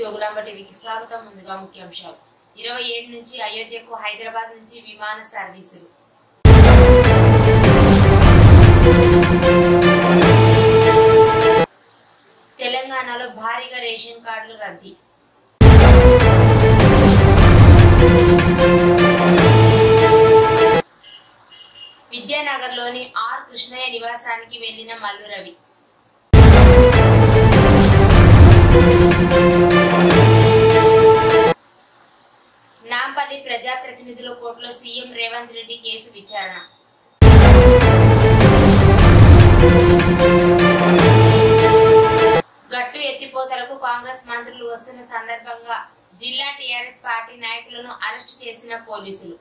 జోగులాంబ టీవీకి స్వాగతం. ముందుగా ముఖ్యాంశాలు. 27 నుంచి అయోధ్యకు హైదరాబాద్ నుంచి విమాన సర్వీసులు. తెలంగాణలో భారీగా రేషన్ కార్డులు రద్దీ. విద్యానగర్లోని ఆర్ కృష్ణయ్య నివాసానికి వెళ్లిన మల్లు రవి. నాంపల్లి ప్రజాప్రతినిధుల కోర్టులో సీఎం రేవంత్ రెడ్డి కేసు విచారణ. గట్టు ఎత్తిపోతలకు కాంగ్రెస్ మంత్రులు వస్తున్న సందర్భంగా జిల్లా టీఆర్ఎస్ పార్టీ నాయకులను అరెస్టు చేసిన పోలీసులు.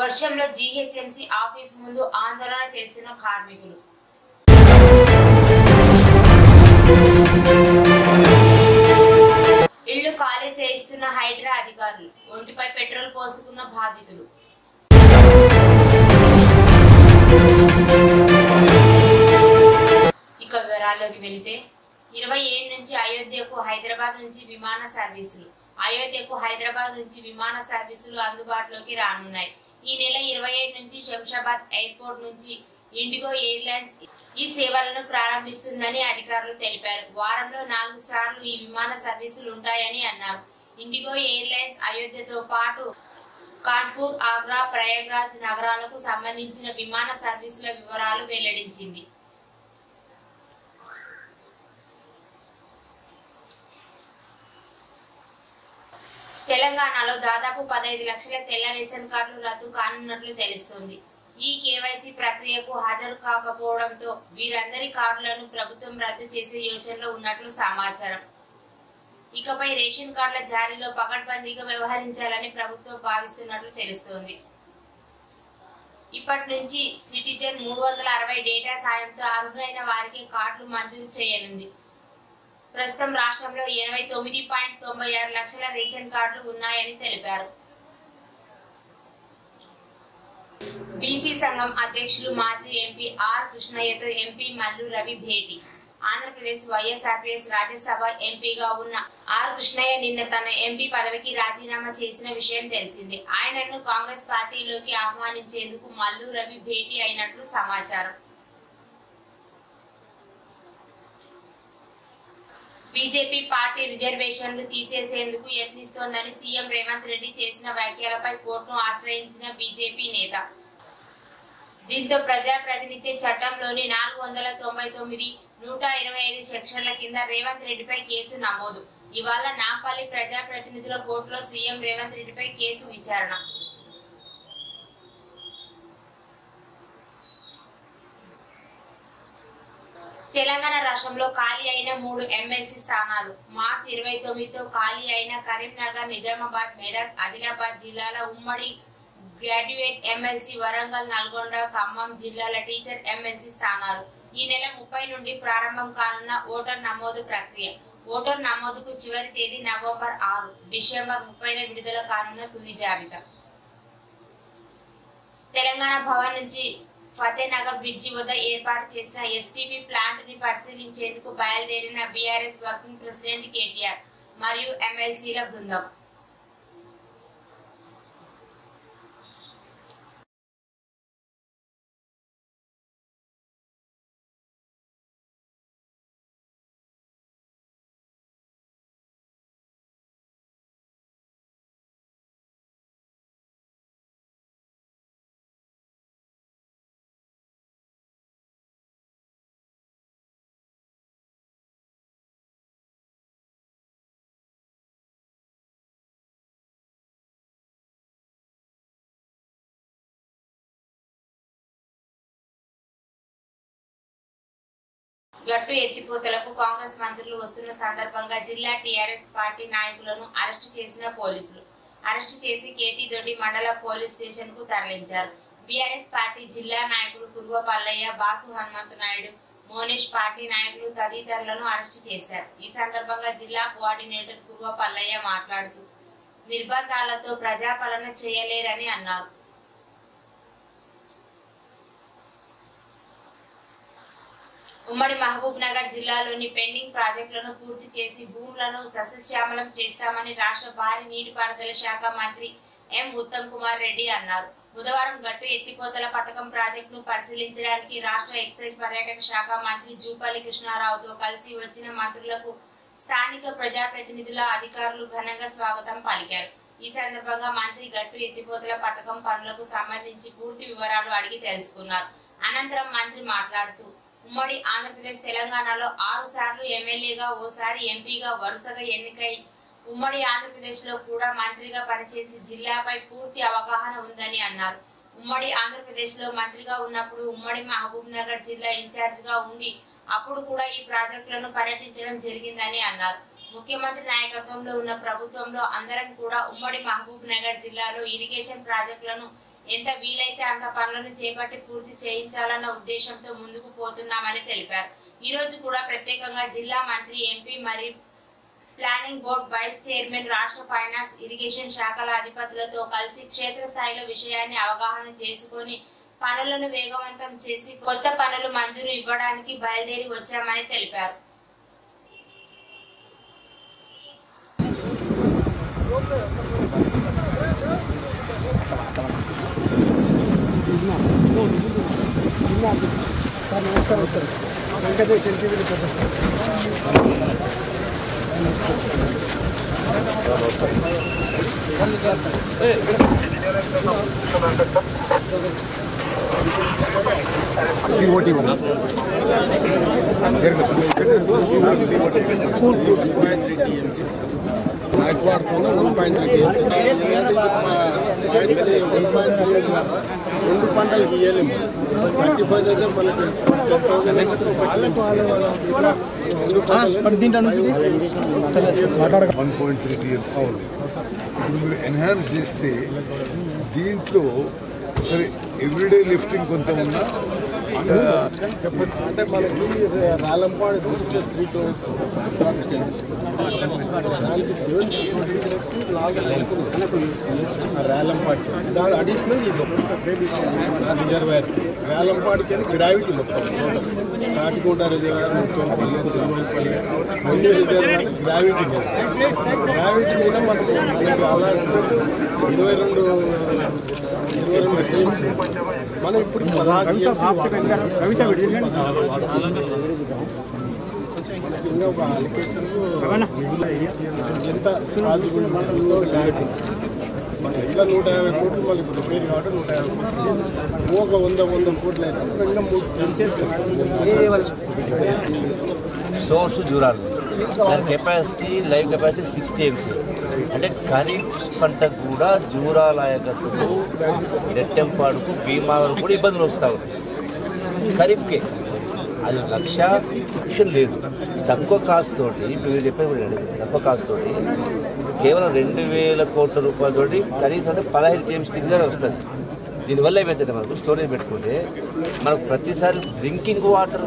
వర్షంలో జీహెచ్ఎంసీ ఆఫీస్ ముందు ఆందోళన చేస్తున్న కార్మికులు. ఇళ్లు ఖాళీ చేయిస్తున్న హైడ్రా అధికారులు. ఒంటిపై పెట్రోల్ పోసుకున్న బాధితులు. ఇక వివరాల్లోకి వెళితే 27 నుంచి అయోధ్యకు హైదరాబాద్ నుంచి విమాన సర్వీసులు. అయోధ్యకు హైదరాబాద్ నుంచి విమాన సర్వీసులు అందుబాటులోకి రానున్నాయి. ఈ నెల 27 నుంచి శంషాబాద్ ఎయిర్పోర్ట్ నుంచి ఇండిగో ఎయిర్లైన్స్ ఈ సేవలను ప్రారంభిస్తుందని అధికారులు తెలిపారు. వారంలో 4 సార్లు ఈ విమాన సర్వీసులు ఉంటాయని అన్నారు. ఇండిగో ఎయిర్లైన్స్ అయోధ్యతో పాటు కాన్పూర్, ఆగ్రా, ప్రయాగ్రాజ్ నగరాలకు సంబంధించిన విమాన సర్వీసుల వివరాలు వెల్లడించింది. తెలంగాణలో దాదాపు 15 లక్షల తెల్ల రేషన్ కార్డులు రద్దు కానున్నట్లు తెలుస్తోంది. ఈ కేవైసీ ప్రక్రియకు హాజరు కాకపోవడంతో వీరందరి కార్డులను ప్రభుత్వం రద్దు చేసే యోచనలో ఉన్నట్లు సమాచారం. ఇకపై రేషన్ కార్డుల జారీలో పకడ్బందీగా వ్యవహరించాలని ప్రభుత్వం భావిస్తున్నట్లు తెలుస్తోంది. ఇప్పటి నుంచి సిటిజన్ 360 డేటా సాయంతో అర్హులైన వారికి కార్డులు మంజూరు చేయనుంది. ప్రస్తుతం రాష్ట్రంలో 89.96 లక్షల రేషన్ కార్డులు ఉన్నాయని తెలిపారు. బీసీ సంఘం అధ్యక్షులు మాజీ ఎంపీ ఆర్ కృష్ణయ్యతో ఎంపీ మల్లు రవి భేటీ. ఆంధ్రప్రదేశ్ వైఎస్ఆర్పీఎస్ రాజ్యసభ ఎంపీగా ఉన్న ఆర్ కృష్ణయ్య నిన్న తన ఎంపీ పదవికి రాజీనామా చేసిన విషయం తెలిసిందే. ఆయనను కాంగ్రెస్ పార్టీలోకి ఆహ్వానించేందుకు మల్లు రవి భేటీ అయినట్లు సమాచారం. బీజేపీ పార్టీ రిజర్వేషన్లు తీసేసేందుకు యత్నిస్తోందని సీఎం రేవంత్ రెడ్డి చేసిన వ్యాఖ్యలపై కోర్టును ఆశ్రయించిన బీజేపీ నేత. దీంతో ప్రజాప్రాతినిధ్య చట్టంలోని 499, 125 సెక్షన్ల కింద రేవంత్ రెడ్డిపై కేసు నమోదు. ఇవాళ నాంపల్లి ప్రజాప్రతినిధుల కోర్టులో సీఎం రేవంత్ రెడ్డిపై కేసు విచారణ. తెలంగాణ రాష్ట్రంలో ఖాళీ అయిన 3 ఎమ్మెల్సీ స్థానాలు. మార్చి 29తో ఖాళీ అయిన కరీంనగర్, నిజామాబాద్, మెదక్, ఆదిలాబాద్ జిల్లాల ఉమ్మడి గ్రాడ్యుయేట్ ఎమ్మెల్సీ, వరంగల్, నల్గొండ, ఖమ్మం జిల్లాల టీచర్ ఎమ్మెల్సీ స్థానాలు. ఈ నెల 30 నుండి ప్రారంభం కానున్న ఓటర్ నమోదు ప్రక్రియ. ఓటర్ నమోదుకు చివరి తేదీ నవంబర్ 6, డిసెంబర్ 30న విడుదల కానున్న తుది జాబితా. తెలంగాణ భవన్ నుంచి ఫతేనగర్ బ్రిడ్జి వద్ద ఏర్పాటు చేసిన ఎస్టీపీ ప్లాంట్ ని పరిశీలించేందుకు బయలుదేరిన బీఆర్ఎస్ వర్కింగ్ ప్రెసిడెంట్ కేటీఆర్ మరియు ఎమ్మెల్సీల బృందం. గట్టు ఎత్తిపోతలకు కాంగ్రెస్ మంత్రులు వస్తున్న సందర్భంగా జిల్లా టీఆర్ఎస్ పార్టీ నాయకులను అరెస్టు చేసిన పోలీసులు. అరెస్టు చేసి కేటీదొడ్డి మండల పోలీస్ స్టేషన్ కు తరలించారు. బీఆర్ఎస్ పార్టీ జిల్లా నాయకులు కుర్వ పల్లయ్య, బాసు హనుమంతు నాయుడు, మోనేష్ పార్టీ నాయకులు తదితరులను అరెస్టు చేశారు. ఈ సందర్భంగా జిల్లా కోఆర్డినేటర్ కుర్వ పల్లయ్య మాట్లాడుతూ నిర్బంధాలతో ప్రజాపాలన చేయలేరని అన్నారు. ఉమ్మడి మహబూబ్ నగర్ జిల్లాలోని పెండింగ్ ప్రాజెక్టులను పూర్తి చేసి భూములను సస్యశ్యామలం చేస్తామని రాష్ట్ర భారీ నీటిపారుదల శాఖ మంత్రి ఎం ఉత్తమ్ కుమార్ రెడ్డి అన్నారు. బుధవారం గట్టు ఎత్తిపోతల పథకం ప్రాజెక్టును పరిశీలించడానికి రాష్ట్ర ఎక్సైజ్ పర్యాటక శాఖ మంత్రి జూపల్లి కృష్ణారావుతో కలిసి వచ్చిన మంత్రులకు స్థానిక ప్రజాప్రతినిధుల అధికారులు ఘనంగా స్వాగతం పలికారు. ఈ సందర్భంగా మంత్రి గట్టు ఎత్తిపోతల పథకం పనులకు సంబంధించి పూర్తి వివరాలు అడిగి తెలుసుకున్నారు. అనంతరం మంత్రి మాట్లాడుతూ ఉమ్మడి ఆంధ్రప్రదేశ్ తెలంగాణలో 6 సార్లు ఎమ్మెల్యేగా ఓసారి ఎంపీగా వరుసగా ఎన్నికై ఉమ్మడి ఆంధ్రప్రదేశ్ లో కూడా మంత్రిగా పనిచేసి జిల్లాపై పూర్తి అవగాహన ఉందని అన్నారు. ఉమ్మడి ఆంధ్రప్రదేశ్ లో మంత్రిగా ఉన్నప్పుడు ఉమ్మడి మహబూబ్ నగర్ జిల్లా ఇన్ఛార్జ్ గా ఉండి అప్పుడు కూడా ఈ ప్రాజెక్టులను పర్యటించడం జరిగిందని అన్నారు. ముఖ్యమంత్రి నాయకత్వంలో ఉన్న ప్రభుత్వంలో అందరం కూడా ఉమ్మడి మహబూబ్ నగర్ జిల్లాలో ఇరిగేషన్ ప్రాజెక్టులను ఎంత వీలైతే అంత పనులను చేపట్టి పూర్తి చేయించాలన్న ఉద్దేశంతో ముందుకు పోతున్నామని తెలిపారు. ఈ రోజు కూడా ప్రత్యేకంగా జిల్లా మంత్రి, ఎంపీ మరియు ప్లానింగ్ బోర్డు వైస్ చైర్మన్, రాష్ట్ర ఫైనాన్స్, ఇరిగేషన్ శాఖల అధిపతులతో కలిసి క్షేత్రస్థాయిలో విషయాన్ని అవగాహన చేసుకొని పనులను వేగవంతం చేసి కొత్త పనులు మంజూరు ఇవ్వడానికి బయలుదేరి వచ్చామని తెలిపారు. రెండు పంటలకు ఇవ్వలేము. 35 1.3 TMC ఇప్పుడు ఎన్హాన్స్ చేస్తే దీంట్లో సరే ఎవ్రీడే లిఫ్టింగ్ కొంత ఉన్నా అంటే మనకి రాలంపాడు జస్ట్ 3 kilometers దానికి 7 రాలంపాడు దాని అడిషనల్ ఇది రిజర్వాయర్ రాలంపాడుకి గ్రావిటీ మొత్తం కాటికోట రిజర్వాయర్, చెరువులపల్లి మంచి రిజర్వాయర్ గ్రావిటీ మీద మనకు అలా 22 టీమ్స్ మనం ఇప్పుడు 16 ఇంకా ఒక అలికేషన్ ఎంత పాసిబుల్ క్లారిటీ ఇట్లా 150 కోట్లు మళ్ళీ ఇప్పుడు రిపేర్ కాబట్టి 150 కోట్లు ఒక 100 కోట్లు అయితే ఇంకా 3 సోర్స్ జూరాలు దాని కెపాసిటీ లైవ్ కెపాసిటీ 6 TMC. అంటే ఖరీఫ్ పంటకు కూడా జూరాల ఆయకట్టుకు, రెట్టెంపాడుకు, భీమావరం కూడా ఇబ్బందులు వస్తూ ఉన్నాయి. ఖరీఫ్కే అది లక్ష్యం లేదు. తక్కువ కాస్ట్ తోటి మీరు చెప్పేది కూడా తక్కువ కాస్ట్ తోటి కేవలం 2000 కోట్ల రూపాయలతోటి కనీసం అంటే 15 TMC కింద వస్తుంది. దీనివల్ల ఏమైతే మనకు స్టోరేజ్ పెట్టుకుంటే మనకు ప్రతిసారి డ్రింకింగ్ వాటర్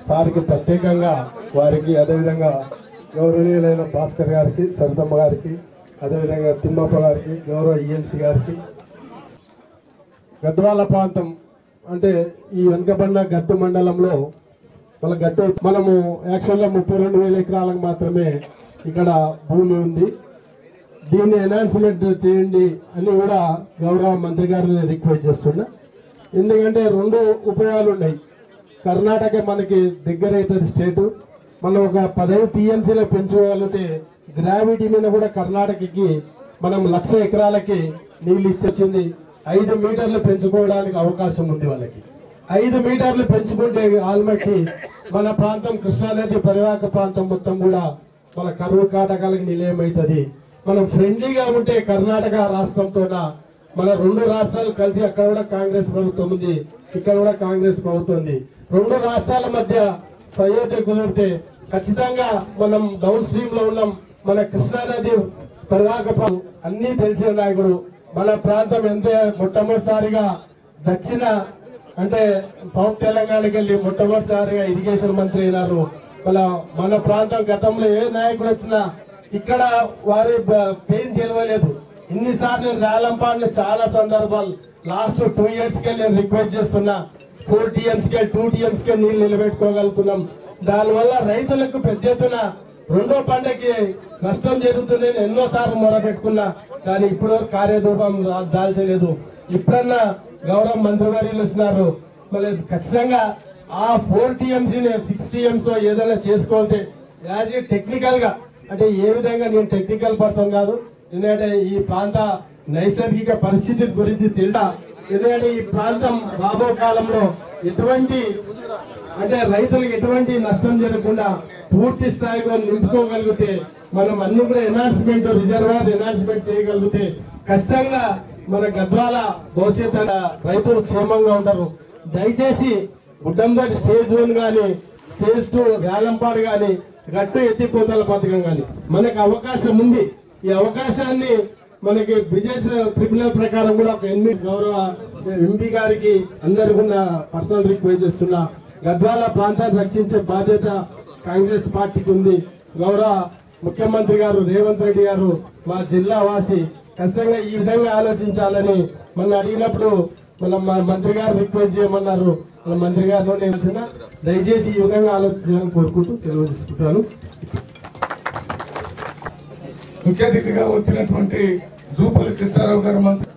సార్కి ప్రత్యేకంగా వారికి అదేవిధంగా గౌరవనీయులైన భాస్కర్ గారికి సరితమ్మ గారికి అదేవిధంగా తిమ్మప్ప గారికి గౌరవ ఈఎన్సీ గారికి గద్వాల ప్రాంతం అంటే ఈ వెనుకబడిన గట్టు మండలంలో మన గట్టు మనము యాక్చువల్గా 32,000 ఎకరాలకు మాత్రమే ఇక్కడ భూమి ఉంది. దీన్ని ఎన్హాన్స్మెంట్ చేయండి అని కూడా గౌరవ మంత్రి గారిని రిక్వెస్ట్ చేస్తున్నా. ఎందుకంటే 2 ఉపయోగాలు ఉన్నాయి. కర్ణాటక మనకి దగ్గర అవుతుంది స్టేటు. మనం ఒక 15 టీఎంసీలో పెంచుకోగలిగితే గ్రావిటీ మీద కూడా కర్ణాటకకి మనం 1,00,000 ఎకరాలకి నీళ్ళు ఇచ్చొచ్చింది. 5 మీటర్లు పెంచుకోవడానికి అవకాశం ఉంది వాళ్ళకి. 5 మీటర్లు పెంచుకుంటే ఆల్మట్టి మన ప్రాంతం కృష్ణానది పరివాహక ప్రాంతం మొత్తం కూడా మన కరువు కాటకాలకు నిలయం అవుతుంది. మనం ఫ్రెండ్లీగా ఉంటే కర్ణాటక రాష్ట్రంతో మన 2 రాష్ట్రాలు కలిసి అక్కడ కూడా కాంగ్రెస్ ప్రభుత్వం ఉంది, ఇక్కడ కూడా కాంగ్రెస్ ప్రభుత్వం ఉంది. 2 రాష్ట్రాల మధ్య సయోధ్య కుదిరితే ఖచ్చితంగా మనం డౌన్ స్ట్రీమ్ లో ఉన్నాం. మన కృష్ణానది పరివాహక అన్ని తెలిసిన నాయకుడు. మన ప్రాంతం ఎంతే మొట్టమొదటిసారిగా దక్షిణ అంటే సౌత్ తెలంగాణకి వెళ్ళి మొట్టమొదటిసారిగా ఇరిగేషన్ మంత్రి అయినారు. మన ప్రాంతం గతంలో ఏ నాయకుడు వచ్చినా ఇక్కడ వారి పెయిన్ తెలియలేదు. ఇన్నిసార్లు నేను రేలంపాడులో చాలా సందర్భాలు లాస్ట్ 2 years కే నేను రిక్వెస్ట్ చేస్తున్నా. 4 TMs కే 2 TMs కే నీళ్లు నిలబెట్టుకోగలుగుతున్నాం. దానివల్ల రైతులకు పెద్ద ఎత్తున 2వ పంటకి నష్టం జరుగుతుంది. ఎన్నోసార్లు మొరపెట్టుకున్నా కానీ ఇప్పుడు కార్యరూపం దాల్చలేదు. ఇప్పుడన్నా గౌరవ మంత్రివర్యులు వచ్చినారు. మళ్ళీ ఖచ్చితంగా ఆ 4 TMs 6 TMs ఏదైనా చేసుకోవాలి. యాజ్ ఏ టెక్నికల్ గా అంటే ఏ విధంగా నేను టెక్నికల్ పర్సన్ కాదు. ఎందుకంటే ఈ ప్రాంత నైసర్గిక పరిస్థితి గురించి తెలుసా. ఎందుకంటే ఈ ప్రాంతం రాబో కాలంలో ఎటువంటి అంటే రైతులకు ఎటువంటి నష్టం జరగకుండా పూర్తి స్థాయిలో నింపుకోగలిగితే మనం అన్ని కూడా ఎన్హాన్స్మెంట్ రిజర్వాయర్ ఎన్హాన్స్మెంట్ చేయగలిగితే ఖచ్చితంగా మన గద్వాల భవిష్యత్తు రైతులు క్షేమంగా ఉంటారు. దయచేసి గుడ్డందరి స్టేజ్ 1 కానీ స్టేజ్ 2 రేలంపాడు కానీ గట్టు ఎత్తిపోతల పథకం కానీ మనకు అవకాశం ఉంది. ఈ అవకాశాన్ని మనకి బ్రిజెస్ ట్రిబ్యునల్ ప్రకారం కూడా ఒక గౌరవ ఎంపీ గారికి అందరికీ ఉన్న పర్సనల్ రిక్వెస్ట్ చేస్తున్నా. గద్వాల ప్రాంతాన్ని రక్షించే బాధ్యత కాంగ్రెస్ పార్టీకి ఉంది. గౌరవ ముఖ్యమంత్రి గారు రేవంత్ రెడ్డి గారు మా జిల్లా వాసి ఖచ్చితంగా ఈ విధంగా ఆలోచించాలని మన అడిగినప్పుడు మన మంత్రి గారు రిక్వెస్ట్ చేయమన్నారు. మన మంత్రి గారిలో నేను దయచేసి ఈ విధంగా ఆలోచించాలని కోరుకుంటూ సెలవు తీసుకుంటాను. ముఖ్య అతిథిగా వచ్చినటువంటి జూపల్లి కృష్ణారావు గారు మంత్రి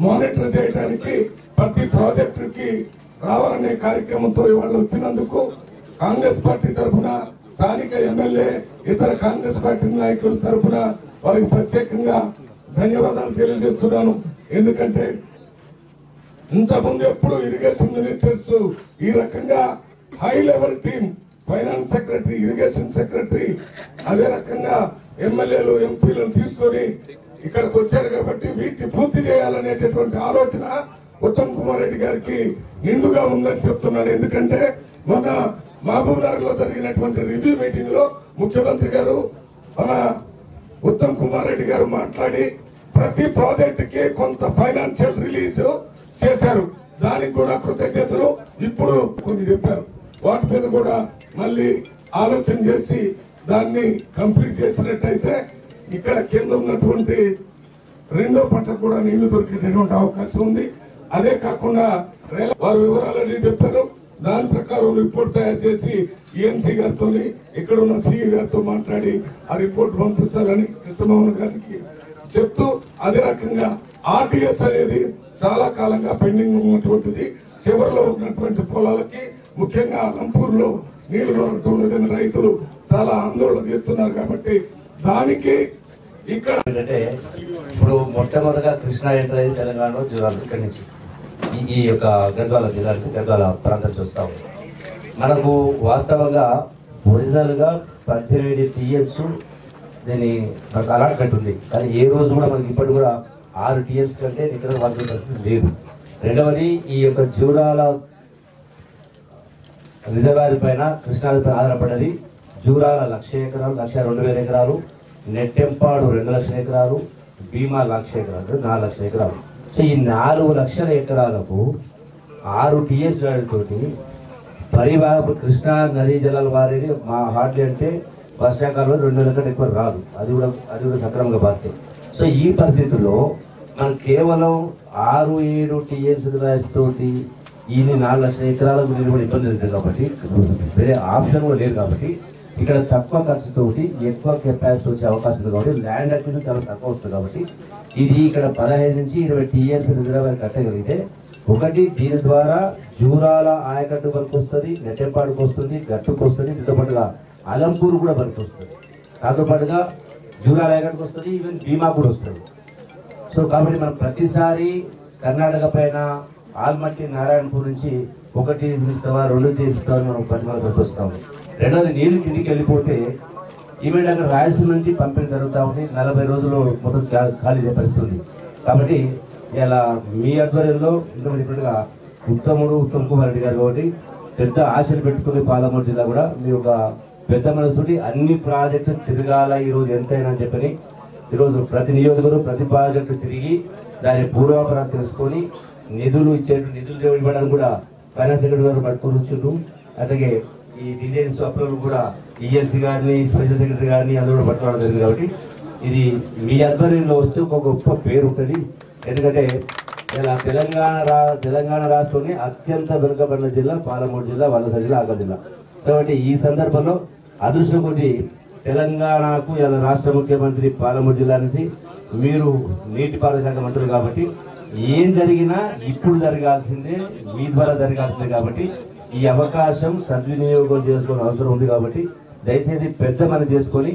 మానిటర్ చేయడానికి ప్రతి ప్రాజెక్టుకి రావాలనే కార్యక్రమంతో ఇవాళ వచ్చినందుకు కాంగ్రెస్ పార్టీ తరఫున స్థానిక ఎమ్మెల్యే ఇతర కాంగ్రెస్ పార్టీ నాయకుల తరఫున వారికి ప్రత్యేకంగా ధన్యవాదాలు తెలియజేస్తున్నాను. ఎందుకంటే ఇంతకుముందు ఎప్పుడు ఇరిగేషన్ మినిస్టర్స్ ఈ రకంగా high level team finance secretary, irrigation secretary, అదే రకంగా ఎమ్మెల్యేలు ఎంపీలను తీసుకొని ఇక్కడికి వచ్చారు. కాబట్టి వీటిని పూర్తి చేయాలనేటటువంటి ఆలోచన ఉత్తమ్ కుమార్ రెడ్డి గారికి నిండుగా ఉందని చెప్తున్నాను. ఎందుకంటే మొన్న మహబూబ్నగర్ లో జరిగినటువంటి రివ్యూ మీటింగ్ లో ముఖ్యమంత్రి గారు మన ఉత్తమ్ కుమార్ రెడ్డి గారు మాట్లాడి ప్రతి ప్రాజెక్ట్ కి కొంత ఫైనాన్షియల్ రిలీజ్ చేశారు. దానికి కూడా కృతజ్ఞతలు ఇప్పుడు కొన్ని చెప్పారు. వాటి మీద కూడా మళ్ళీ ఆలోచన చేసి దాన్ని కంప్లీట్ చేసినట్టయితే ఇక్కడ కింద ఉన్నటువంటి 2వ పంట కూడా నీళ్లు దొరికేటటువంటి అవకాశం ఉంది. అదే కాకుండా వారు వివరాలన్నీ చెప్పారు. దాని ప్రకారం రిపోర్ట్ తయారు చేసి ఈఎన్సీ గారితో ఇక్కడ ఉన్న సిఈ గారితో మాట్లాడి ఆ రిపోర్ట్ పంపించాలని కృష్ణమోహన్ గారికి చెప్తూ, అదే రకంగా ఆర్టీఎస్ అనేది చాలా కాలంగా పెండింగ్ ఉన్నటువంటిది. చివరిలో ఉన్నటువంటి పొలాలకి ముఖ్యంగా లంపూర్ లో నీళ్లు దొరకడం లేదని రైతులు చాలా ఆందోళన చేస్తున్నారు. కాబట్టి దానికి ఇక్కడ ఏంటంటే ఇప్పుడు మొట్టమొదటిగా కృష్ణా ఎంటర్ అయింది తెలంగాణలో జిల్లాలు ఇక్కడి నుంచి ఈ యొక్క గద్వాల జిల్లా నుంచి గద్వాల ప్రాంతం చూస్తాం. మనకు వాస్తవంగా ఒరిజినల్ గా 18 TMs దీన్ని మనకు అలాట్మెంట్ ఉంది. కానీ ఏ రోజు కూడా మనకి ఇప్పటి కూడా 6 TMs కంటే ఇక్కడ వాటి పరిస్థితి లేదు. రెండవది ఈ యొక్క జూరాల రిజర్వాయర్ పైన కృష్ణానది పైన ఆధారపడ్డది. జూరాల 1,00,000 ఎకరాలు, 1,02,000 ఎకరాలు, నెట్టెంపాడు 2,00,000 ఎకరాలు, భీమా 1,00,000 ఎకరాలు, 4,00,000 ఎకరాలు. సో ఈ 4,00,000 ఎకరాలకు 6 టీఎస్ గాడితోటి పరివాహపు కృష్ణా నదీ జలాల వారిని మా హార్డ్లీ అంటే వర్షాకాలంలో 2 నెలల కంటే ఎక్కువ రాదు. అది కూడా సక్రమంగా బాధ్యత. సో ఈ పరిస్థితుల్లో మనం కేవలం 6-7 టీఎస్ తోటి ఈ 4,00,000 ఎకరాలకు మీరు కూడా ఇబ్బంది లేదు కాబట్టి, వేరే ఆప్షన్ కూడా లేదు కాబట్టి, ఇక్కడ తక్కువ ఖర్చుతోటి ఎక్కువ కెపాసిటీ వచ్చే అవకాశం ఉంది కాబట్టి, ల్యాండ్ అక్విజిషన్ చాలా తక్కువ వస్తుంది కాబట్టి, ఇది ఇక్కడ 15 నుంచి 20 టీఎస్ రిజర్వాయర్ కట్టగలిగితే, ఒకటి దీని ద్వారా జూరాల ఆయకట్టు వరకు వస్తుంది, నెట్టెంపాడుకు వస్తుంది, గట్టుకు వస్తుంది, దీంతో పాటుగా అలంపూర్ కూడా వరకు వస్తుంది, దాంతో పాటుగా జూరాల ఆయకట్టుకు వస్తుంది, ఈవెన్ భీమా కూడా వస్తుంది. సో కాబట్టి మనం ప్రతిసారి కర్ణాటక పైన ఆల్మట్టి నారాయణపూర్ నుంచి 1 తీస్తావా 2 తీస్తావా మనం పరిమాణం వస్తాము. రెండోది నీళ్లు కిందికి వెళ్ళిపోతే ఈవెంట్ అక్కడ రాయలసీమ నుంచి పంపిణీ జరుగుతూ ఉంది. 40 రోజుల్లో మొత్తం ఖాళీ పరిస్థితుంది. కాబట్టి ఇలా మీ ఆధ్వర్యంలో ఇప్పటిగా ఉత్తమ్ కుమార్ రెడ్డి గారు కాబట్టి పెద్ద ఆశలు పెట్టుకుని పాలమూరు జిల్లా కూడా మీ ఒక పెద్ద మనసుడి అన్ని ప్రాజెక్టులు తిరగాల ఈరోజు ఎంతైనా అని చెప్పని ఈరోజు ప్రతి నియోజకవర్గం ప్రతి ప్రాజెక్టు తిరిగి దాని పూర్వాపరాలు తెలుసుకొని నిధులు ఇవ్వడానికి కూడా ఫైనాన్స్ సెక్రటరీ గారు పట్టుకొచ్చుంటూ, అట్లాగే ఈ డిజైన్స్ అప్రూవల్ కూడా ఈఎస్సీ గారిని స్పెషల్ సెక్రటరీ గారిని అందరూ కూడా పట్టుకోవడం జరిగింది. కాబట్టి ఇది మీ ఆధ్వర్యంలో వస్తే ఒక గొప్ప పేరు ఉంటుంది. ఎందుకంటే ఇలా తెలంగాణ రాష్ట్రంలోని అత్యంత వెనుకబడిన జిల్లా పాలమూరు జిల్లా, వలస జిల్లా, ఆగల్ జిల్లా. కాబట్టి ఈ సందర్భంలో అదృష్టం కొద్ది తెలంగాణకు ఇలా రాష్ట్ర ముఖ్యమంత్రి పాలమూరు జిల్లా నుంచి మీరు నీటిపారుదల శాఖ మంత్రులు కాబట్టి ఏం జరిగినా ఇప్పుడు జరగాల్సిందే, మీ ద్వారా జరగాల్సిందే. కాబట్టి ఈ అవకాశం సద్వినియోగం చేసుకోవాల్సిన అవసరం ఉంది. కాబట్టి దయచేసి పెద్ద మనం చేసుకొని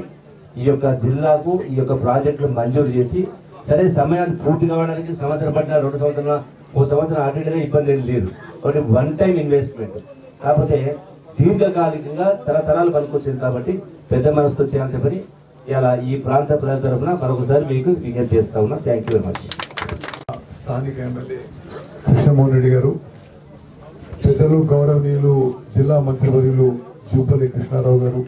ఈ యొక్క జిల్లాకు ఈ యొక్క ప్రాజెక్టులు మంజూరు చేసి, సరే సమయాన్ని పూర్తి కావడానికి సంవత్సరం పట్ల 2 సంవత్సరాల 1 సంవత్సరం అటెండ్ ఇబ్బంది ఏం లేదు. ఒకటి వన్ టైం ఇన్వెస్ట్మెంట్ కాకపోతే దీర్ఘకాలికంగా తరతరాలు పనికొచ్చింది. కాబట్టి పెద్ద మనసుతో చేయాలని చెప్పని ఇలా ఈ ప్రాంత ప్రజల తరఫున మరొకసారి మీకు విజ్ఞప్తి చేస్తా ఉన్నా. Thank you very much. స్థానిక ఎమ్మెల్యే కృష్ణమోహన్ రెడ్డి గారు, పెద్దలు గౌరవనీయులు జిల్లా మంత్రివర్యులు జూపల్లి కృష్ణారావు గారు,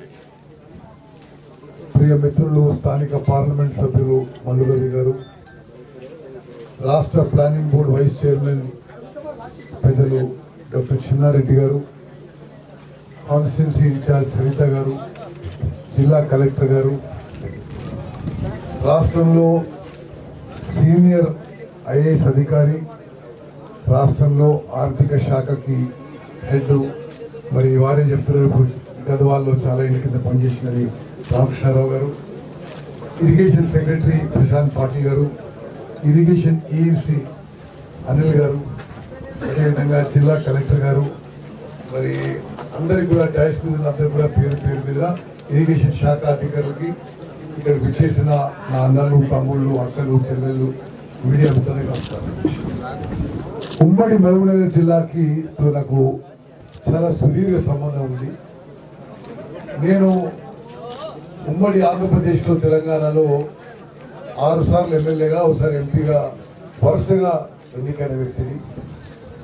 ప్రియ మిత్రులు స్థానిక పార్లమెంట్ సభ్యులు మల్లు రవి గారు, రాష్ట్ర ప్లానింగ్ బోర్డు వైస్ చైర్మన్ పెద్దలు డాక్టర్ చిన్నారెడ్డి గారు, కాన్స్టిట్యున్సీ ఇన్ఛార్జ్ సరిత గారు, జిల్లా కలెక్టర్ గారు, రాష్ట్రంలో సీనియర్ ఐఏఎస్ అధికారి, రాష్ట్రంలో ఆర్థిక శాఖకి హెడ్, మరి వారే చెప్తున్నారు గద్వాల్లో చాలా ఏళ్ళ కింద పనిచేసినది రామకృష్ణారావు గారు, ఇరిగేషన్ సెక్రటరీ ప్రశాంత్ పాటిల్ గారు, ఇరిగేషన్ ఈసీ అనిల్ గారు, అదేవిధంగా జిల్లా కలెక్టర్ గారు, మరి అందరికి కూడా డాష్ మీద అందరూ కూడా పేరు మీద ఇరిగేషన్ శాఖ అధికారులకి, ఇక్కడ విచ్చేసిన నా అన్నలు, తమ్ముళ్ళు, అక్కలు, చెల్లెళ్ళు, మీడియా మిత్రులకి నమస్కారం. ఉమ్మడి మహబూబ్నగర్ జిల్లాకి నాకు చాలా సుదీర్ఘ సంబంధం ఉంది. నేను ఉమ్మడి ఆంధ్రప్రదేశ్లో తెలంగాణలో 6 సార్లు ఎమ్మెల్యేగా, ఒకసారి ఎంపీగా వరుసగా ఎన్నికైన వ్యక్తిని.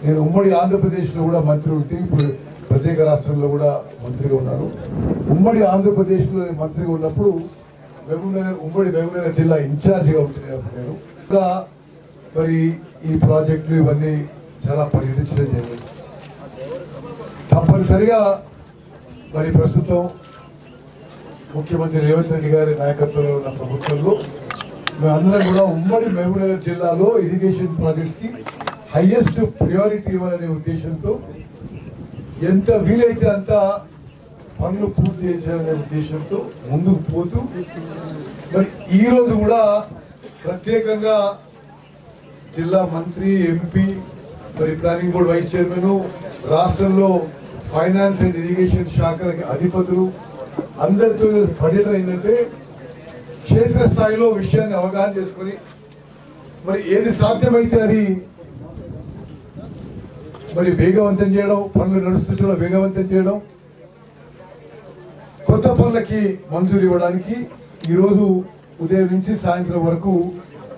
నేను ఉమ్మడి ఆంధ్రప్రదేశ్లో కూడా మంత్రి ఉంటే, ఇప్పుడు ప్రత్యేక రాష్ట్రంలో కూడా మంత్రిగా ఉన్నాను. ఉమ్మడి ఆంధ్రప్రదేశ్లో మంత్రిగా ఉన్నప్పుడు ఉమ్మడి మహబూబ్నగర్ జిల్లా ఇన్ఛార్జిగా ఉంటున్నప్పుడు నేను కూడా మరి ఈ ప్రాజెక్టులు ఇవన్నీ చాలా పర్యటించడం జరిగింది. తప్పనిసరిగా మరి ప్రస్తుతం ముఖ్యమంత్రి రేవంత్ రెడ్డి గారి నాయకత్వంలో ఉన్న ప్రభుత్వంలో మేమందరం కూడా ఉమ్మడి మహబూబ్నగర్ జిల్లాలో ఇరిగేషన్ ప్రాజెక్ట్స్ కి హైయెస్ట్ ప్రయారిటీ ఇవ్వాలనే ఉద్దేశంతో ఎంత వీలైతే అంత పనులు పూర్తి చేయాలనే ఉద్దేశంతో ముందుకు పోతూ, మరి ఈ రోజు కూడా ప్రత్యేకంగా జిల్లా మంత్రి, ఎంపీ, మరి ప్లానింగ్ బోర్డు వైస్ చైర్మన్, రాష్ట్రంలో ఫైనాన్స్ అండ్ ఇరిగేషన్ శాఖలకి అధిపతులు అందరితో పర్యటన ఏంటంటే క్షేత్రస్థాయిలో విషయాన్ని అవగాహన చేసుకుని మరి ఏది సాధ్యమైతే అది మరి వేగవంతం చేయడం, పనులు నడుస్తున్న వేగవంతం చేయడం, కొత్త పనులకి మంజూరు ఇవ్వడానికి ఈరోజు ఉదయం నుంచి సాయంత్రం వరకు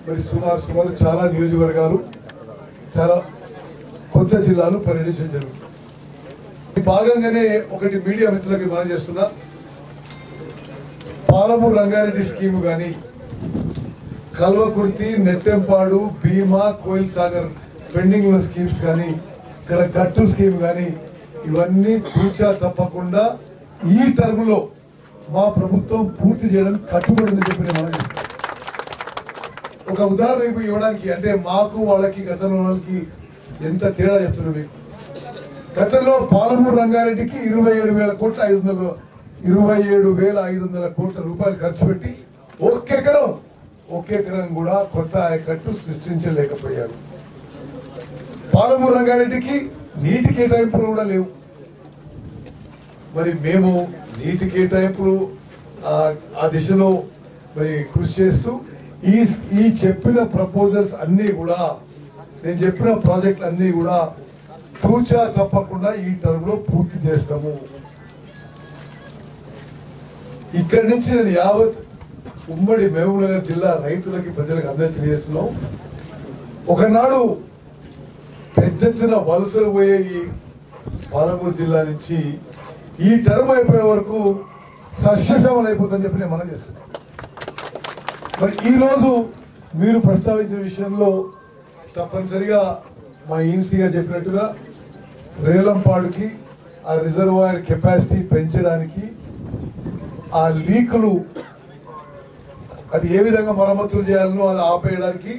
మరి సుమారు చాలా నియోజకవర్గాలు, చాలా కొత్త జిల్లాలు పర్యటించడం జరుగుతుంది. భాగంగానే ఒకటి మీడియా మిత్రులకి మనం చేస్తున్నా, పాలమూరు రంగారెడ్డి స్కీమ్ కానీ, కల్వకుర్తి, నెట్టెంపాడు, భీమా, కోయిల్ సాగర్ పెండింగ్ ఉన్న స్కీమ్స్ కానీ, ఇక్కడ గట్టు స్కీమ్ కానీ ఇవన్నీ తూచా తప్పకుండా ఈ టర్మ్ లో మా ప్రభుత్వం పూర్తి చేయడానికి కట్టుబడిందని చెప్పి నేను మనం ఒక ఉదాహరణ ఇవ్వడానికి, అంటే మాకు వాళ్ళకి గతంలో వాళ్ళకి ఎంత తేడా చెప్తున్నాం మీకు. గతంలో పాలమూరు రంగారెడ్డికి 27,500 కోట్ల రూపాయలు ఖర్చు పెట్టి ఒక్క ఎకరం కూడా కొత్త ఆయకట్టు సృష్టించలేకపోయారు. పాలమూరు రంగారెడ్డికి నీటి కేటాయింపులు కూడా లేవు. మరి మేము నీటి కేటాయింపులు ఆ దిశలో మరి కృషి చేస్తూ ఈ చెప్పిన ప్రపోజల్స్ అన్ని కూడా, నేను చెప్పిన ప్రాజెక్టులు అన్ని కూడా తూచా తప్పకుండా ఈ టర్మ్ లో పూర్తి చేస్తాము. ఇక్కడి నుంచి నేను యావత్ ఉమ్మడి మహబూబ్నగర్ జిల్లా రైతులకి, ప్రజలకు అందరూ తెలియజేస్తున్నాం. ఒకనాడు పెద్ద ఎత్తున వలసలు పోయే ఈ పాలమూరు జిల్లా నుంచి ఈ టర్మ్ అయిపోయే వరకు సస్యశ్యామలం అయిపోతుందని చెప్పి నేను మనం చేస్తున్నాను. మరి ఈ రోజు మీరు ప్రస్తావించిన విషయంలో తప్పనిసరిగా మా ఈన్సీ గారు చెప్పినట్టుగా రేలంపాడుకి ఆ రిజర్వాయర్ కెపాసిటీ పెంచడానికి, ఆ లీకులు అది ఏ విధంగా మరమ్మతులు చేయాలనో అది ఆపేయడానికి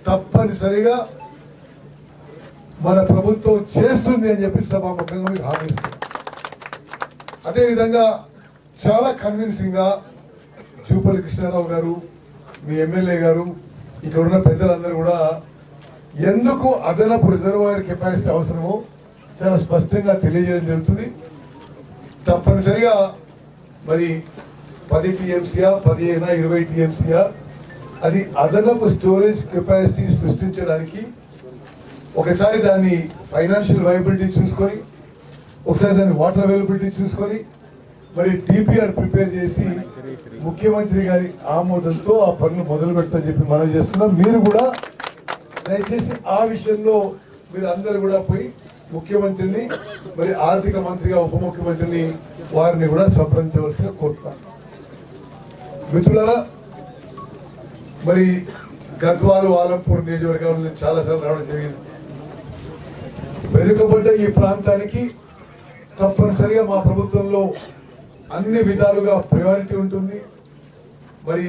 తప్పనిసరిగా మన ప్రభుత్వం చేస్తుంది అని చెప్పి సభాముఖంగా మీకు హామీ ఇస్తుంది. అదేవిధంగా చాలా కన్విన్సింగ్ గా జూపల్లి కృష్ణారావు గారు, మీ ఎమ్మెల్యే గారు, ఇక్కడ ఉన్న పెద్దలందరూ కూడా ఎందుకు అదనపు రిజర్వాయర్ కెపాసిటీ అవసరమో చాలా స్పష్టంగా తెలియజేయడం జరుగుతుంది. తప్పనిసరిగా మరి 10 టీఎంసీయా, 15, 20 టీఎంసీయా అది అదనపు స్టోరేజ్ కెపాసిటీ సృష్టించడానికి ఒకసారి దాన్ని ఫైనాన్షియల్ వైబిలిటీ చూసుకొని, ఒకసారి దాని వాటర్ అవైలబిలిటీ చూసుకొని మరి టీపీఆర్ ప్రిపేర్ చేసి ముఖ్యమంత్రి గారి ఆమోదంతో ఆ పనులు మొదలు పెడతామని చెప్పి మనం చేస్తున్నాం. మీరు కూడా దయచేసి ఆ విషయంలో మీరు అందరూ కూడా పోయి ముఖ్యమంత్రిని, మరి ఆర్థిక మంత్రిగా ఉప ముఖ్యమంత్రిని వారిని కూడా సంప్రదించవలసిగా కోరుతాను. మిత్రులారా, మరి గద్వాలు, ఆలంపూర్ నియోజకవర్గాల్లో చాలాసార్లు రావడం జరిగింది. వెనుకబడ్డ ఈ ప్రాంతానికి తప్పనిసరిగా మా ప్రభుత్వంలో అన్ని విధాలుగా ప్రయారిటీ ఉంటుంది. మరి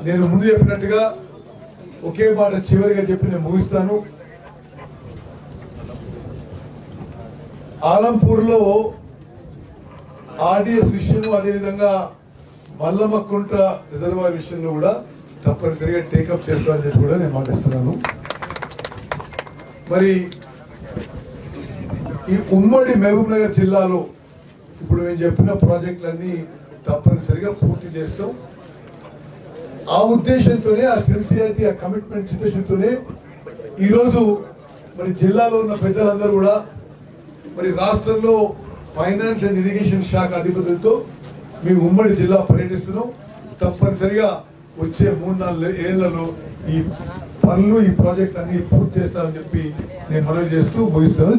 నేను ముందు చెప్పినట్టుగా ఒకే మాట చివరిగా చెప్పి నేను ముగిస్తాను. ఆలంపూర్లో ఆర్డీఎస్ విషయంలో, అదేవిధంగా మల్లమ్మకుంట రిజర్వాయర్ విషయంలో కూడా తప్పనిసరిగా టేకప్ చేస్తామని చెప్పి కూడా నేను మాటిస్తున్నాను. మరి ఈ ఉమ్మడి మహబూబ్ నగర్ జిల్లాలో ఇప్పుడు మేము చెప్పిన ప్రాజెక్టులన్నీ తప్పనిసరిగా పూర్తి చేస్తాం. ఆ ఉద్దేశంతోనే, ఆ సిన్సియారిటీ, ఆ కమిట్మెంట్ ఉద్దేశంతోనే ఈరోజు మరి జిల్లాలో ఉన్న పెద్దలందరూ కూడా మరి రాష్ట్రంలో ఫైనాన్స్ అండ్ ఇరిగేషన్ శాఖ అధిపతులతో మేము ఉమ్మడి జిల్లా పర్యటిస్తున్నాం. తప్పనిసరిగా వచ్చే 3-4 ఏళ్లలో ఈ పనులు, ఈ ప్రాజెక్ట్ అన్ని పూర్తి చేస్తామని చెప్పి నేను మనవి చేస్తూ ముగిస్తాను.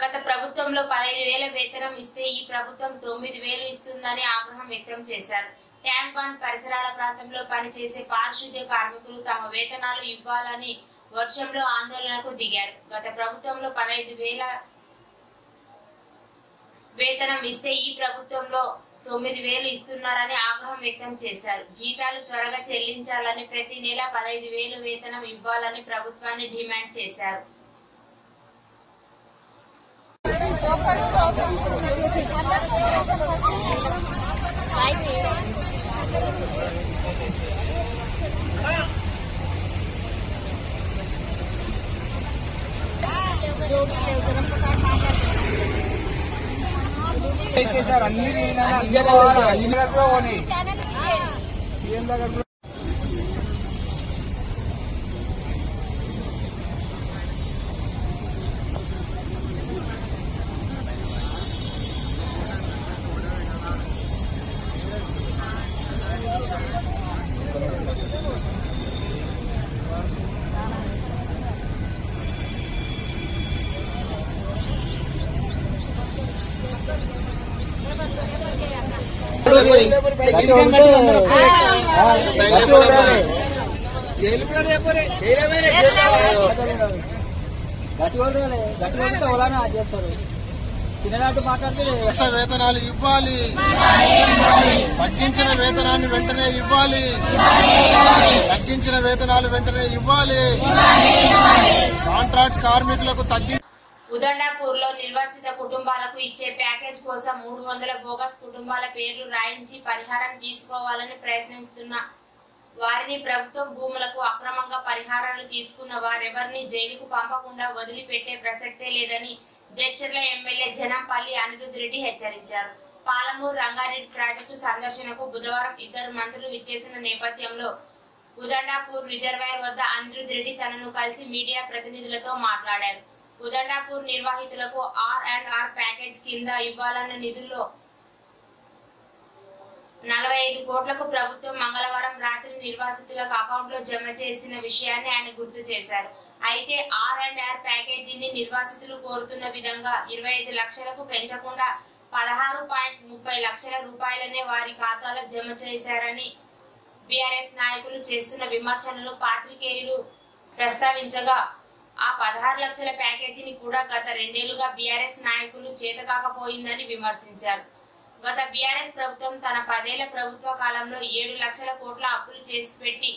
గత ప్రభుత్వంలో 15,000 వేతనం ఇస్తే ఈ ప్రభుత్వం 9,000 ఇస్తుందని ఆగ్రహం వ్యక్తం చేశారు. ట్యాంక్ బండ్ పరిసరాల ప్రాంతంలో పనిచేసే పారిశుద్ధ్య కార్మికులు తమ వేతనాలు ఇవ్వాలని వర్షంలో ఆందోళనకు దిగారు. గత ప్రభుత్వంలో 15,000 వేతనం ఇస్తే ఈ ప్రభుత్వంలో 9,000 ఇస్తున్నారని ఆగ్రహం వ్యక్తం చేశారు. జీతాలు త్వరగా చెల్లించాలని, ప్రతి నెల 15,000 వేతనం ఇవ్వాలని ప్రభుత్వాన్ని డిమాండ్ చేశారు. సార్ అన్ని అన్ని దగ్గర పోనీ సీఎం దగ్గర వేతనాలు ఇవ్వాలి, తగ్గించిన వేతనాన్ని వెంటనే ఇవ్వాలి, తగ్గించిన వేతనాలు వెంటనే ఇవ్వాలి, కాంట్రాక్ట్ కార్మికులకు ఉదండాపూర్ లో నిర్వాసిత కుటుంబాలకు ఇచ్చే ప్యాకేజ్ కోసం 300 బోగస్ కుటుంబాల పేర్లు రాయించి పరిహారం తీసుకోవాలని ప్రయత్నిస్తున్న వారిని ప్రభుత్వం భూములకు అక్రమంగా పరిహారాలు తీసుకున్న వారెవరిని జైలుకు పంపకుండా వదిలిపెట్టే ప్రసక్తే లేదని జడ్చర్ల ఎమ్మెల్యే జనంపల్లి అనిరుద్ రెడ్డి హెచ్చరించారు. పాలమూరు రంగారెడ్డి ప్రాజెక్టు సందర్శనకు బుధవారం 2 మంత్రులు విచ్చేసిన నేపథ్యంలో ఉదండాపూర్ రిజర్వాయర్ వద్ద అనిరుద్ రెడ్డి తనను కలిసి మీడియా ప్రతినిధులతో మాట్లాడారు. ఉదండాపూర్ నిర్వాహితులకు R&R ప్యాకేజ్ కింద ఇవ్వాలన్న నిధుల్లో 45 కోట్లకు ప్రభుత్వం మంగళవారం రాత్రి నిర్వాసితులకు అకౌంట్లో జమ చేసిన విషయాన్ని ఆయన గుర్తు చేశారు. అయితే R&R ప్యాకేజీని నిర్వాసితులు కోరుతున్న విధంగా 25 లక్షలకు పెంచకుండా 16.30 లక్షల రూపాయలనే వారి ఖాతాలో జమ చేశారని బీఆర్ఎస్ నాయకులు చేస్తున్న విమర్శలను పాత్రికేయులు ప్రస్తావించగా ఆ 16 లక్షల ప్యాకేజీని కూడా గత 2 ఏళ్లుగా బీఆర్ఎస్ నాయకులు చేతకాకపోయిందని విమర్శించారు. గత బీఆర్ఎస్ ప్రభుత్వం తన 10 ఏళ్ల ప్రభుత్వ కాలంలో 7 లక్షల కోట్ల అప్పులు చేసి పెట్టి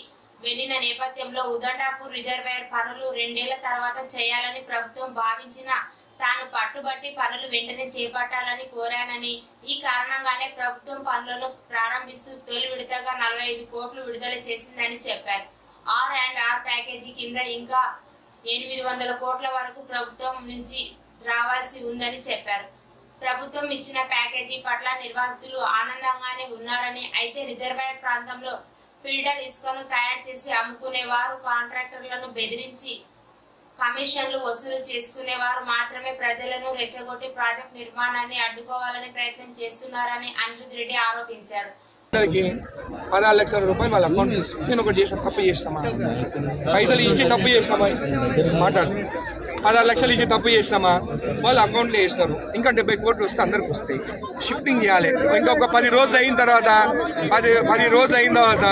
వెళ్లిన నేపథ్యంలో ఉదండాపూర్ రిజర్వాయర్ పనులు 2 ఏళ్ల తర్వాత చేయాలని ప్రభుత్వం భావించిన తాను పట్టుబట్టి పనులు వెంటనే చేపట్టాలని కోరానని, ఈ కారణంగానే ప్రభుత్వం పనులను ప్రారంభిస్తూ తొలి విడతగా 45 కోట్లు విడుదల చేసిందని చెప్పారు. R&R ప్యాకేజీ కింద ఇంకా 800 కోట్ల వరకు ప్రభుత్వం నుంచి రావాల్సి ఉందని చెప్పారు. ప్రభుత్వం ఇచ్చిన ప్యాకేజీ పట్ల నిర్వాసితులు ఆనందంగానే ఉన్నారని, అయితే రిజర్వాయర్ ప్రాంతంలో ఫిల్టర్ ఇసుకను తయారు చేసి అమ్ముకునే వారు, కాంట్రాక్టర్లను బెదిరించి కమిషన్లు వసూలు చేసుకునే వారు మాత్రమే ప్రజలను రెచ్చగొట్టి ప్రాజెక్ట్ నిర్మాణాన్ని అడ్డుకోవాలని ప్రయత్నం చేస్తున్నారని అనిరుద్ రెడ్డి ఆరోపించారు. 16 లక్షల రూపాయలు వాళ్ళ అకౌంట్ నేను ఒకటి చేసిన తప్పు చేస్తామా, పైసలు ఇచ్చి తప్పు చేస్తామా మాట్లాడు. 16 లక్షలు ఇచ్చి తప్పు చేసినామా, వాళ్ళు అకౌంట్లో వేసినారు. ఇంకా 70 కోట్లు వస్తే అందరికి వస్తాయి. షిఫ్టింగ్ చేయాలి. ఇంకొక 10 రోజులు అయిన తర్వాత 10 రోజులు అయిన తర్వాత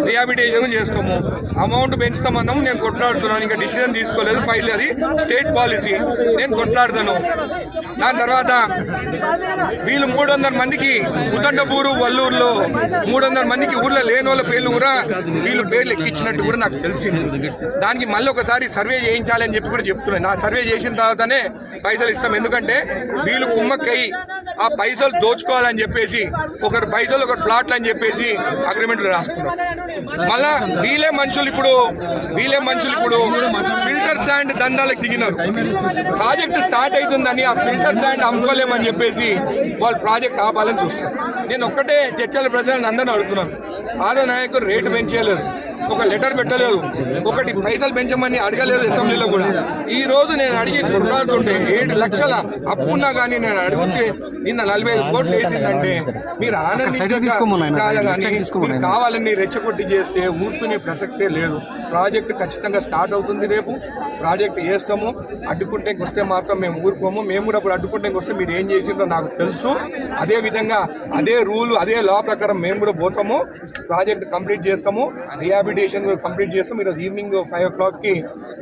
రిహాబిటేషన్ చేస్తాము. అమౌంట్ పెంచుతామన్నాము. నేను కొట్లాడుతున్నాను. ఇంకా డిసిజన్ తీసుకోలేదు. ఫైల్ అది స్టేట్ పాలసీ. నేను కొట్లాడుతాను. దాని తర్వాత వీళ్ళు 300 మందికి ఉదండపూరు వల్లూరులో 300 మందికి ఊర్లో లేని వాళ్ళ పేర్లు కూడా వీళ్ళు పేర్లు ఎక్కించినట్టు కూడా నాకు తెలిసింది. దానికి మళ్ళీ ఒకసారి సర్వే చేయించాలని చెప్పి కూడా చెప్తున్నాను. నా సర్వే చేసిన తర్వాతనే పైసలు ఇస్తాం. ఎందుకంటే వీళ్ళు కుమ్మక్కై ఆ పైసలు దోచుకోవాలని చెప్పేసి ఒకరు పైసలు ఒకరు ప్లాట్లు అని చెప్పేసి అగ్రిమెంట్లు రాసుకున్నారు. మళ్ళా వీళ్ళే మనుషులు ఇప్పుడు ఫిల్టర్ శాండ్ దందాలకు దిగినారు. ప్రాజెక్టు స్టార్ట్ అవుతుందని ఆ ఫిల్టర్ శాండ్ అమ్ముకోలేమని చెప్పేసి వాళ్ళు ప్రాజెక్ట్ ఆపాలని చూస్తారు. నేను ఒక్కటే చర్చల ప్రజలను అందరిని అడుగుతున్నాను. ఆదా నాయకులు రేటు పెంచేయలేదు, ఒక లెటర్ పెట్టలేదు, ఒకటి పైసలు పెంచమని అడగలేదు అసెంబ్లీలో కూడా. ఈ రోజు నేను అడిగి కొట్లాడుతుంటే 7 లక్షల అప్పున్నా కానీ నేను అడిగితే నిన్న 45 కోట్లు వేసిందంటే మీరు ఆనందించాలి. కావాలని రెచ్చగొట్టి చేస్తే ఊరుకునే ప్రసక్తే లేదు. ప్రాజెక్టు ఖచ్చితంగా స్టార్ట్ అవుతుంది. రేపు ప్రాజెక్టు వేస్తాము. అడ్డుకుంటే వస్తే మాత్రం మేము ఊరుకోము. మేము కూడా అప్పుడు అడ్డుకుంటే వస్తే మీరు ఏం చేసిందో నాకు తెలుసు. అదే విధంగా అదే రూల్ అదే లా ప్రకారం మేము కూడా పోతాము. ప్రాజెక్ట్ కంప్లీట్ చేస్తాము. రిహాబిటేషన్ కంప్లీట్ చేస్తాం. ఈరోజు ఈవినింగ్ 5 o'clockకి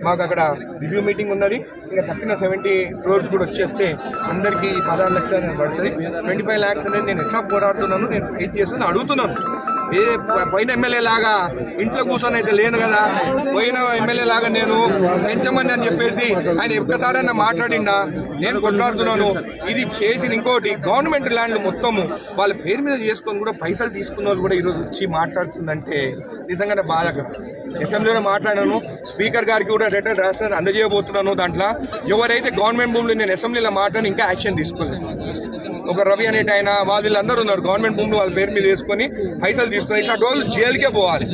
మాకు అక్కడ రివ్యూ మీటింగ్ ఉన్నది. ఇంకా తక్కిన 70 crores కూడా వచ్చేస్తే అందరికీ 16 లక్షలు పడుతుంది. 25 lakhs అనేది నేను ఎట్లా పోరాడుతున్నాను, నేను ఫైట్ చేస్తున్నాను, అడుగుతున్నాను. పోయిన ఎమ్మెల్యే లాగా ఇంట్లో కూర్చొని అయితే లేను కదా. పోయిన ఎమ్మెల్యే లాగా నేను పెంచమని అని చెప్పేసి ఆయన ఒక్కసారైనా మాట్లాడిండా? నేను కొట్లాడుతున్నాను. ఇది చేసిన ఇంకోటి గవర్నమెంట్ ల్యాండ్లు మొత్తము వాళ్ళ పేరు మీద చేసుకొని కూడా పైసలు తీసుకున్న వాళ్ళు కూడా ఈరోజు వచ్చి మాట్లాడుతుందంటే నిజంగానే బాధాకరం. అసెంబ్లీలో మాట్లాడాను. స్పీకర్ గారికి కూడా లెటర్ రాస్తాను, అందజేయబోతున్నాను. దాంట్లో ఎవరైతే గవర్నమెంట్ భూములు నేను అసెంబ్లీలో మాట్లాడి ఇంకా యాక్షన్ తీసుకోలేదు. ఒక రవి అనేట ఆయన వీళ్ళందరూ ఉన్నారు. గవర్నమెంట్ భూములు వాళ్ళ పేరు మీద వేసుకొని పైసలు తీసుకొని ఇట్లాంటి వాళ్ళు జైలుకే పోవాలి.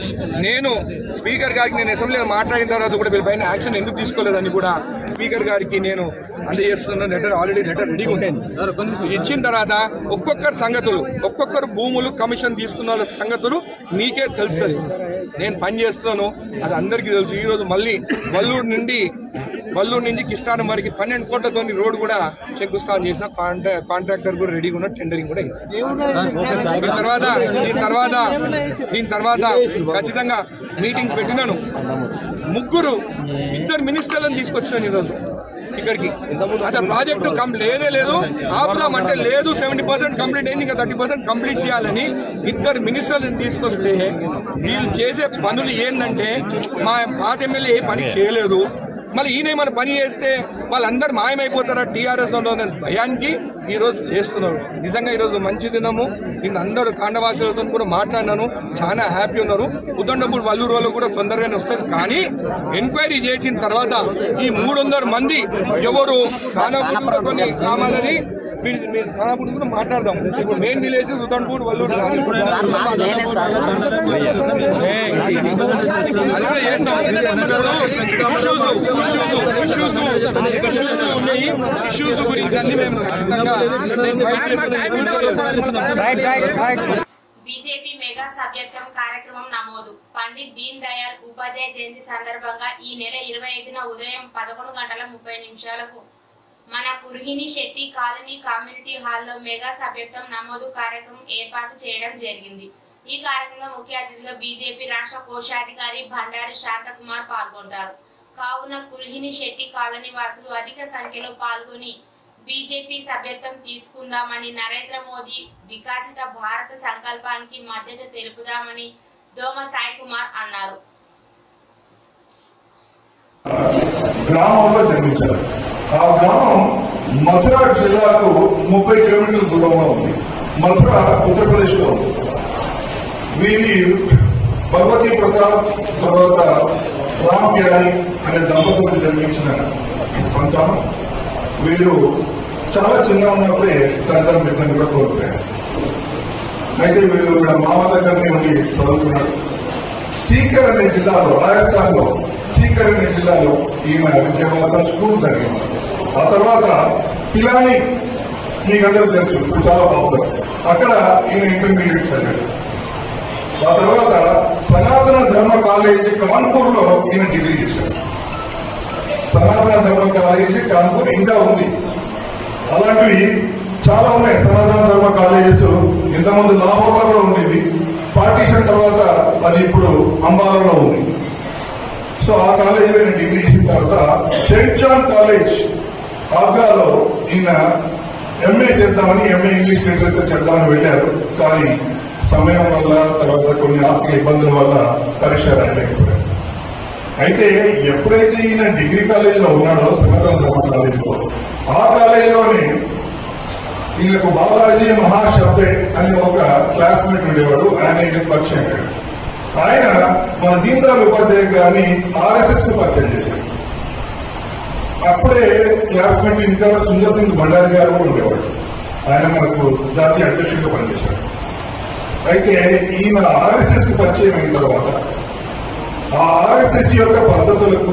నేను స్పీకర్ గారికి నేను అసెంబ్లీలో మాట్లాడిన తర్వాత కూడా వీళ్ళపైన యాక్షన్ ఎందుకు తీసుకోలేదని కూడా స్పీకర్ గారికి నేను అందజేస్తున్న లెటర్ ఆల్రెడీ రెడీగా ఉంటాను. ఇచ్చిన తర్వాత ఒక్కొక్కరు భూములు కమిషన్ తీసుకున్న వాళ్ళ సంగతులు మీకే తెలుస్తుంది. నేను పని చేస్తున్నాను, అది అందరికీ తెలుసు. ఈరోజు మళ్ళీ వల్లూరు నుండి వల్లూరు నుంచి కిష్టారం వరకు 12 కోట్లతో రోడ్డు కూడా శంకుస్థాపన చేసిన కాంట్రాక్టర్ కూడా రెడీగా ఉన్న టెండరింగ్ కూడా దీని తర్వాత ఖచ్చితంగా మీటింగ్ పెట్టినాను. 2 మినిస్టర్లను తీసుకొచ్చినాను ఈరోజు ఇక్కడికి. అసలు ప్రాజెక్టు లేదు ఆపుదామంటే లేదు, 70% కంప్లీట్ అయింది, ఇంకా 30% కంప్లీట్ చేయాలని 2 మినిస్టర్లను తీసుకొస్తే వీళ్ళు చేసే పనులు ఏంటంటే మా పాత ఎమ్మెల్యే ఏ పని చేయలేదు, మళ్ళీ ఈయన మన పని చేస్తే వాళ్ళందరూ మాయమైపోతారా టీఆర్ఎస్ భయానికి ఈరోజు చేస్తున్నారు. నిజంగా ఈరోజు మంచి దినము. నేను అందరూ కాండవాసులతో కూడా మాట్లాడినాను, చాలా హ్యాపీ ఉన్నారు. ఉదండపూర్ వల్లూరు వాళ్ళు కూడా తొందరగానే వస్తుంది. కానీ ఎంక్వైరీ చేసిన తర్వాత ఈ 300 మంది ఎవరు ఖానాపూర్ కొన్ని గ్రామాలని మీరు ఖానాపూర్ కూడా మాట్లాడదాం. ఇప్పుడు main village Udandapur Valluru issues గురించి అన్ని మేము ఖచ్చితంగా బీజేపీ మెగా సభ్యత్వం కార్యక్రమం నమోదు. పండిత్ దీన్ దయాళ్ ఉపాధ్యాయ జయంతి సందర్భంగా ఈ నెల 25న ఉదయం 11:30 మన కుర్హిని శెట్టి కాలనీ కమ్యూనిటీ హాల్లో మెగా సభ్యత్వం నమోదు కార్యక్రమం ఏర్పాటు చేయడం జరిగింది. ఈ కార్యక్రమంలో ముఖ్య అతిథిగా బీజేపీ రాష్ట్ర కోశాధికారి భండారి శాంతకుమార్ పాల్గొంటారు. కావున కుర్హిని శెట్టి కాలనీ వాసులు అధిక సంఖ్యలో పాల్గొని బీజేపీ సభ్యత్వం తీసుకుందామని, నరేంద్ర మోదీ వికసిత భారత సంకల్పానికి మద్దతు తెలుపుదామని దోమ సాయి కుమార్ అన్నారు. గ్రామంలో జన్మించారు. ఆ గ్రామం మథురా జిల్లాకు 30 కిలోమీటర్ల దూరంలో ఉంది. మథురా ఉత్తరప్రదేశ్ లో ఉంది. వీరి భగవతీ ప్రసాద్ తర్వాత రామ్ ప్యారీ అనే దంపతులకు జన్మించిన సంతానం. వీరు చాలా చిన్నగా ఉన్నప్పుడే తల్లిదండ్రులు కూడా కోల్పోయారు. అయితే వీళ్ళు ఇక్కడ మామ దగ్గరనే ఉండి చదువుకున్నారు. సీకర్ అనే జిల్లాలో, రాజస్థాన్ లో సీకర్ అనే జిల్లాలో ఈమె విద్యాభ్యాసం స్కూల్ జరిగింది. ఆ తర్వాత పిలాని మీకందరూ తెలుసు, చాలా బాగుంది. అక్కడ ఈయన ఇంటర్మీడియట్ చదివాడు. ఆ తర్వాత సనాతన ధర్మ కాలేజీ కాన్పూర్ లో ఈయన డిగ్రీ చేశారు. సనాతన ధర్మ కాలేజీ కాన్పూర్ ఇంకా ఉంది. అలాంటివి చాలా ఉన్నాయి. సనాతన ధర్మ కాలేజెస్ ఇంతకుముందు లాహోర్లో కూడా ఉండేది. పార్టీషన్ తర్వాత అది ఇప్పుడు అంబాలాలో ఉంది. సో ఆ కాలేజీలో ఈయన డిగ్రీ చేసిన తర్వాత సెయింట్ జాన్ కాలేజ్ ఆగ్రాలో ఈయన ఎంఏ చేద్దామని, ఎంఏ ఇంగ్లీష్ లిటరేచర్ చేద్దామని వెళ్ళారు. కానీ సమయం వల్ల, తర్వాత కొన్ని ఆర్థిక ఇబ్బందుల వల్ల పరీక్ష రాయలేకపోయారు. అయితే ఎప్పుడైతే ఈయన డిగ్రీ కాలేజీలో ఉన్నాడో, సనాతన ధర్మ కాలేజీలో, ఆ కాలేజీలోనే ఈయనకు బాలాజీ మహాశబ్దే అని ఒక క్లాస్మేట్ ఉండేవాడు. ఆయన ఈయన పరిచయం అయ్యాడు. ఆయన మన దీన్ దయాళ్ ఉపాధ్యాయ గారిని RSS కు పరిచయం చేశాడు. అప్పుడే క్లాస్మేట్ ఇంకా సుందర్ సింగ్ భండారి గారు కూడా ఉండేవాడు. ఆయన మనకు జాతీయ అధ్యక్షుడిగా పనిచేశాడు. అయితే ఈయన RSS కు పరిచయం అయిన తర్వాత ఆ RSS యొక్క పద్ధతులకు,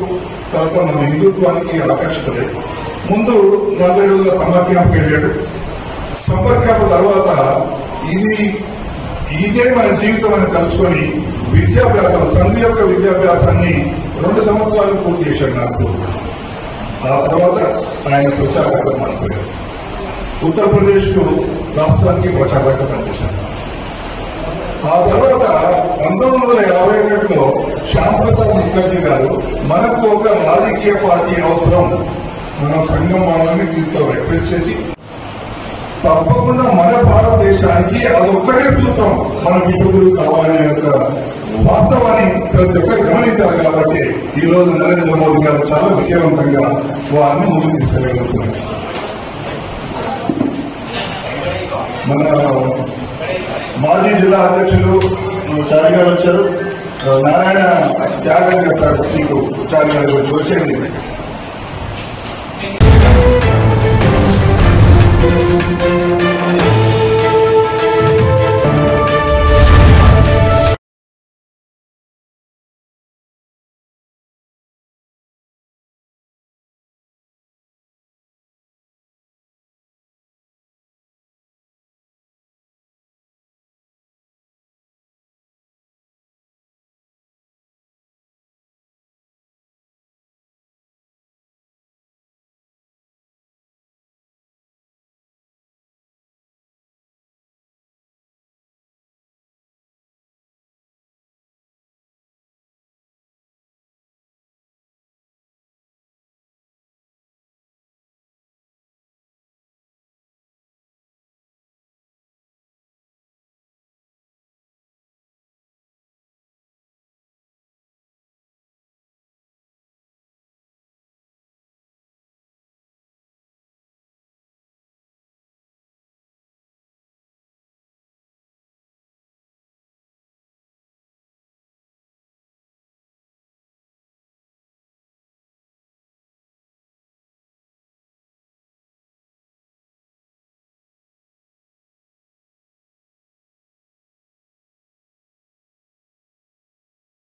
తర్వాత మన హిందుత్వానికి ఆకర్షితులే. ముందు 40 రోజుల సమ్మర్ క్యాంప్ వెళ్ళాడు. సమ్మర్ క్యాంప్ తర్వాత ఇదే మన జీవితం అని కలుసుకొని విద్యాభ్యాసం, సంధి యొక్క విద్యాభ్యాసాన్ని 2 సంవత్సరాలు పూర్తి చేశాడు నాకు. ఆ తర్వాత ఆయన ప్రచారకర్త మారిపోయారు. ఉత్తరప్రదేశ్ కు రాష్ట్రానికి ప్రచారకర్త పనిచేశారు. ఆ తర్వాత 1952లో శ్యామ్ ప్రసాద్ ముఖర్జీ గారు మనకు ఒక రాజకీయ పార్టీ అవసరం, మన సంఘం వాళ్ళని దీంతో రిక్వెస్ట్ చేసి తప్పకుండా మన భారతదేశానికి అదొక్కటే సూత్రం, మన విశ్వగురు కావాలనే యొక్క వాస్తవాన్ని ప్రతి ఒక్కరు గమనించారు. కాబట్టి ఈ రోజు నరేంద్ర మోదీ గారు చాలా విజయవంతంగా వారిని ముందుకు తీసుకెళ్ళగలుగుతున్నారు. మన మాజీ జిల్లా అధ్యక్షులు చారి గారు వచ్చారు. నారాయణ త్యాగం చేస్తారు. సీటు చారి గారు వచ్చేయండి.